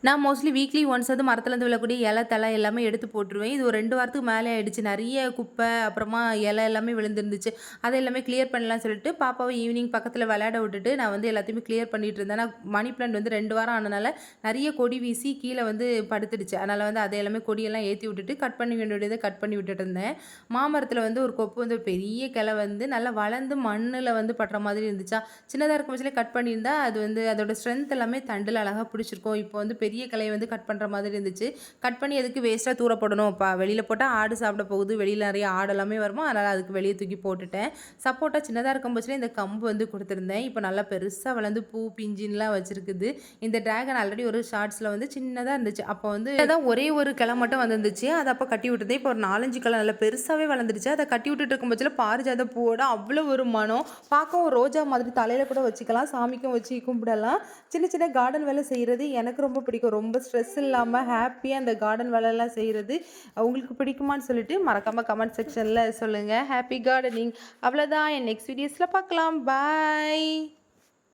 நான் mostly weekly once வந்து மரத்துலேருந்து விழக்கூடிய இலை, தழை எல்லாமே எடுத்து போட்டுருவேன். இது ஒரு 2 வாரத்துக்கு மேலே ஆயிடுச்சு. நெறைய குப்பை, அப்புறமா இலை எல்லாமே விழுந்திருந்துச்சு. அத எல்லாமே கிளியர் பண்ணலான்னு சொல்லிட்டு, பாப்பாவ ஈவினிங் பக்கத்தில விளையாட விட்டுட்டு, நான் வந்து எல்லாத்தையுமே கிளியர் பண்ணிட்டு இருந்தேன். நான் மணி பிளான்ட் வந்து 2 வாரம் ஆனனால, நெறைய கொடி வீசி கீழ வந்து படுத்துடுச்சு. அதனால வந்து அத எல்லாமே கொடியெல்லாம் ஏத்தி விட்டுட்டு, கட் பண்ண வேண்டியத கட் பண்ணி விட்டுட்டு இருந்தேன். மாமரத்தில வந்து ஒரு கொப்பு வந்து ஒரு பெரிய கிளை வந்து நல்லா வளர்ந்து மண்ணுல வந்து படுற மாதிரி இருந்துச்சா, சின்னதா இருக்கும் பட்சத்தில கட் பண்ணியிருந்தா, அது வந்து அதோட ஸ்ட்ரென்த் எல்லாமே தண்டுல அழகா பிடிச்சிருக்கும். இப்போ வந்து பெரிய கிளைய வந்து கட் பண்ற மாதிரி இருந்துச்சு. கட் பண்ணி எதுக்கு வேஸ்ட்டா தூர போடணும். வெளியில போட்டா ஆடு சாப்பிட போகுது. வெளியில நெறைய ஆடு எல்லாமே வருமா, அதனால அதுக்கு வெளிய தூக்கி போட்டுட்டேன். சப்போட்டா சின்னதா இருக்கும் பட்சத்தில இந்த கம்பு வந்து குடுத்துருந்தேன். இப்போ நல்லா பெருசா வளர்ந்து பூ, பிஞ்சுன்லாம் வச்சிருக்குது. இந்த டிராகன் ஆல்ரெடி ஒரு ஷார்ட்ஸ்ல வந்து சின்னதா இருந்துச்சு. அப்போ வந்து அதான் ஒரே ஒரு கிளை மட்டும் வந்துருந்துச்சு. அத அப்ப கட்டி விட்டுருந்தேன். இப்போ ஒரு 4, 5 கிளை நல்லா பெருசாவே வளர்ந்துருச்சு. அத கட்டி விட்டுட்டு இருக்கும் பட்சத்தில பாரிஜாத பூவோட அவ்வளோ ஒரு மனம். பார்க்கவும் ரோஜா மாதிரி தலையில கூட வச்சுக்கலாம். சாமிக்கும் வச்சு கும்பிடலாம். சின்ன சின்ன கார்டன் வேலை செய்கிறது எனக்கு ரொம்ப பிடிக்கும். ரொம்ப ஸ்ட்ரெஸ் இல்லாமல் ஹாப்பியாக அந்த கார்டன் வேலைலாம் செய்கிறது உங்களுக்கு பிடிக்குமான்னு சொல்லிட்டு மறக்காமல் கமெண்ட் செக்ஷனில் சொல்லுங்கள். Happy gardening. அவ்வளோதான். என் நெக்ஸ்ட் வீடியோஸில் பார்க்கலாம். பாய்.